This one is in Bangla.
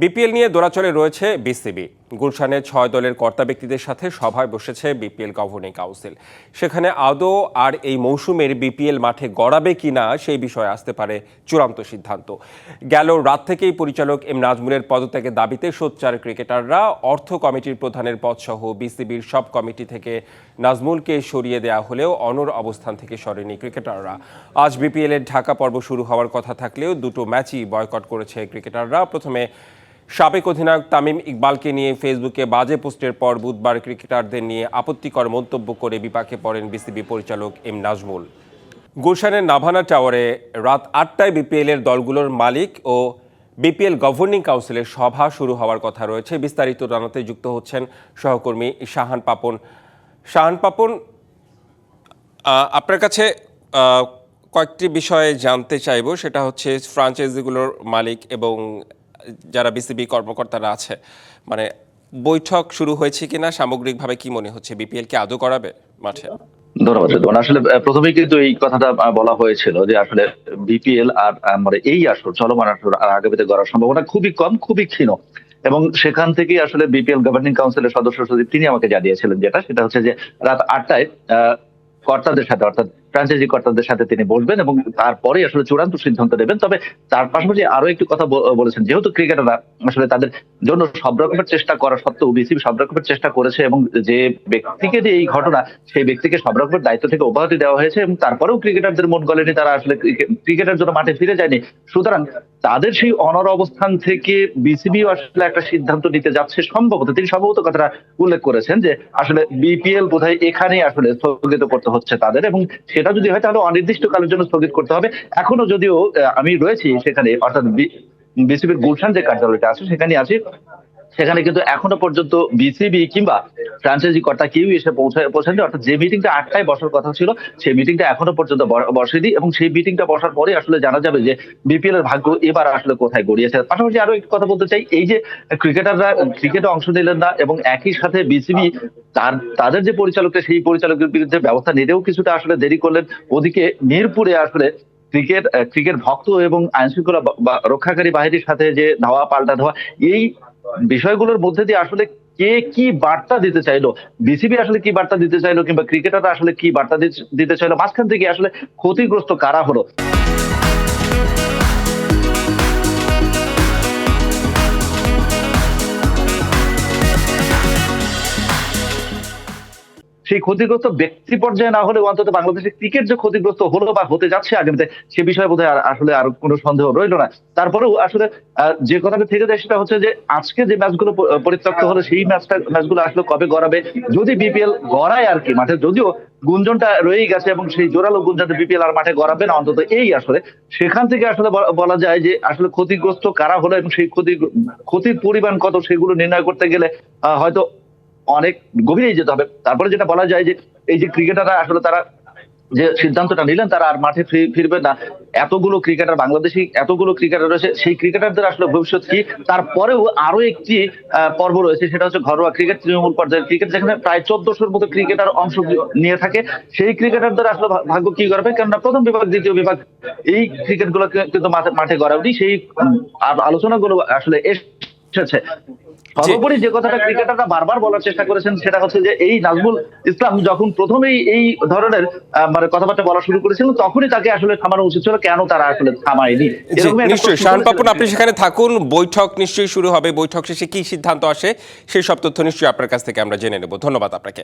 বিপিএল নিয়ে দোলাচলে রয়েছে বিসিবি। গুলশানে 6 দলের কর্তা ব্যক্তিদের সাথে সভায় বসেছে বিপিএল গভর্নিং কাউন্সিল। সেখানে আদৌ আর এই মৌসুমের বিপিএল মাঠে গড়াবে কিনা সেই বিষয়ে আসতে পারে চূড়ান্ত সিদ্ধান্ত। গেল রাত থেকেই পরিচালক এম নাজমুলের পদত্যাগের দাবিতে সোচ্চার ক্রিকেটাররা। অর্থ কমিটির প্রধানের পদসহ বিসিবির সব কমিটি থেকে নাজমুলকে সরিয়ে দেওয়া হলেও অনড় অবস্থান থেকে সরেনি ক্রিকেটাররা। আজ বিপিএল এর ঢাকা পর্ব শুরু হওয়ার কথা থাকলেও দুটো ম্যাচই বয়কট করেছে ক্রিকেটাররা। প্রথমে সাবেক অধিনায়ক তামিম ইকবালকে নিয়ে ফেসবুকে বাজে পোস্টের পর বুধবার ক্রিকেটারদের নিয়ে আপত্তিকর মন্তব্য করে বিপাকে পড়েন বিসিবি পরিচালক এম নাজমুল। গুলশানের নাভানা টাওয়ারে রাত 8টায় বিপিএল এর দলগুলোর মালিক ও বিপিএল গভর্নিং কাউন্সিলের সভা শুরু হওয়ার কথা রয়েছে। বিস্তারিত জানাতে যুক্ত হচ্ছেন সহকর্মী শাহান পাপন। আপনার কাছে কয়েকটি বিষয়ে জানতে চাইব। সেটা হচ্ছে ফ্র্যাঞ্চাইজিগুলোর মালিক এবং যারা বিসিবি কর্মকর্তারা আছে, মানে বৈঠক শুরু হয়েছে কিনা, সামগ্রিকভাবে কি মনে হচ্ছে বিপিএল কি আদৌ করাবে মাঠে? ধন্যবাদ। আসলে প্রথমেই কিন্তু এই কথাটা বলা হয়েছিল যে আসলে বিপিএল আর মানে এই আসর, চলমান আসর আর আগামীতে গড়ার সম্ভাবনা খুবই কম, খুবই ক্ষীণ। এবং সেখান থেকেই আসলে বিপিএল গভর্নিং কাউন্সিলের সদস্য সচিব তিনি আমাকে জানিয়েছিলেন সেটা হচ্ছে যে রাত 8টায় কর্তাদের সাথে, অর্থাৎ ফ্র্যাঞ্চাইজি কর্তাদের সাথে তিনি বসবেন এবং তারপরে আসলে চূড়ান্ত সিদ্ধান্ত নেবেন। তবে তার পাশাপাশি আরো একটু কথা বলেছেন, যেহেতু ক্রিকেটাররা আসলে তাদের জন্য সব রকমের চেষ্টা করা সত্ত্বেও বিসিবি সব রকমের চেষ্টা করেছে এবং যে ব্যক্তিকে দিয়ে এই ঘটনা, সেই ব্যক্তিকে সব রকমের দায়িত্ব থেকে অব্যাহতি দেওয়া হয়েছে এবং তারপরেও ক্রিকেটারদের মন গলেনি, তারা আসলে ক্রিকেটের জন্য মাঠে ফিরে যায়নি। সুতরাং তাদের সেই অনড় অবস্থান থেকে বিসিবি আসলে একটা সিদ্ধান্ত নিতে যাচ্ছে সম্ভবত। তিনি সম্ভবত কথাটা উল্লেখ করেছেন যে আসলে বিপিএল বোধহয় এখানেই আসলে স্থগিত করতে হচ্ছে তাদের, এবং সেটা যদি হয় তাহলে অনির্দিষ্টকালের জন্য স্থগিত করতে হবে। এখনো যদিও আমি রয়েছি সেখানে, অর্থাৎ বিসিবির গুলশান যে কার্যালয়টা আছে সেখানে আছি, সেখানে কিন্তু এখনো পর্যন্ত বিসিবি কিংবা ফ্র্যাঞ্চাইজি কর্তা কেউ এসে পৌঁছায়নি। অর্থাৎ যে মিটিংটা 8টায় বসার কথা ছিল সেই মিটিংটা এখনো পর্যন্ত বসেনি, এবং সেই মিটিংটা বসার পরে আসলে জানা যাবে যে বিপিএল এর ভাগ্য এবার আসলে কোথায় গড়িয়েছে। পাশাপাশি আরো একটু কথা বলতে চাই, এই যে ক্রিকেটাররা ক্রিকেটে অংশ নিলেন না এবং একই সাথে বিসিবি তাদের যে পরিচালকটা, সেই পরিচালকের বিরুদ্ধে ব্যবস্থা নিতেও কিছুটা আসলে দেরি করলেন। ওদিকে মিরপুরে আসলে ক্রিকেট ভক্ত এবং আইন শৃঙ্খলা রক্ষাকারী বাহিনীর সাথে যে ধাওয়া পাল্টা ধাওয়া, এই বিষয়গুলোর মধ্যে দিয়ে আসলে কে কি বার্তা দিতে চাইলো, বিসিবি আসলে কি বার্তা দিতে চাইলো কিংবা ক্রিকেটাররা আসলে কি বার্তা দিতে চাইলো, মাঝখান থেকে আসলে ক্ষতিগ্রস্ত কারা হলো, সেই ক্ষতিগ্রস্ত ব্যক্তি পর্যায়ে না হলে অন্তত বাংলাদেশের ক্রিকেট যে ক্ষতিগ্রস্ত হলো বা হতে যাচ্ছে আগামীতে, সে বিষয়ে বোধহয় আসলে আর কোনো সন্দেহ রইল না। তারপরেও আসলে যে কথাটা থেকে যায় সেটা হচ্ছে যে আজকে যে ম্যাচগুলো পরিত্যক্ত হলো, সেই ম্যাচগুলো আসলে কবে গড়াবে, যদি বিপিএল গড়ায় আর কি মাঠে, যদিও গুঞ্জনটা রয়েই গেছে এবং সেই জোরালো গুঞ্জনটা বিপিএল আর মাঠে গড়াবে না অন্তত এই আসলে, সেখান থেকে আসলে বলা যায় যে আসলে ক্ষতিগ্রস্ত কারা হলো এবং সেই ক্ষতির পরিমাণ কত সেগুলো নির্ণয় করতে গেলে হয়তো অনেক গভীরেই যেতে হবে। তারপরে যেটা বলা যায় যে এই যে ক্রিকেটাররা আসলে তারা যে সিদ্ধান্তটা নিলেন তারা আর মাঠে ফিরবে না, এতগুলো ক্রিকেটার, বাংলাদেশি এতগুলো ক্রিকেটার রয়েছে, সেই ক্রিকেটারদের আসলে ভবিষ্যৎ কি। তারপরেও আরো একটি পর্ব রয়েছে, সেটা হচ্ছে ঘরোয়া ক্রিকেট, তৃণমূল পর্যায়ের ক্রিকেট, যেখানে প্রায় 1400-র মতো ক্রিকেটার অংশ নিয়ে থাকে। সেই ক্রিকেটারদের আসলে ভাগ্য কি করবে, কেননা প্রথম বিভাগ, দ্বিতীয় বিভাগ এই ক্রিকেট গুলো কিন্তু মাঠে গড়ায়নি। সেই আলোচনাগুলো আসলে এসেছে। সর্বোপরি যে কথাটা ক্রিকেটাররা বারবার বলার চেষ্টা করেছেন সেটা হচ্ছে যে এই নাজমুল ইসলাম যখন প্রথমেই এই ধরনের মানে কথাবার্তা বলা শুরু করেছিলেন, তখনই তাকে আসলে থামানো উচিত ছিল, কেন তারা আসলে থামায়নি। নিশ্চয়ই শাহান পাপন, আপনি সেখানে থাকুন। বৈঠক নিশ্চয়ই শুরু হবে, বৈঠক শেষে কি সিদ্ধান্ত আসে সেই সব তথ্য নিশ্চয়ই আপনার কাছ থেকে আমরা জেনে নেব। ধন্যবাদ আপনাকে।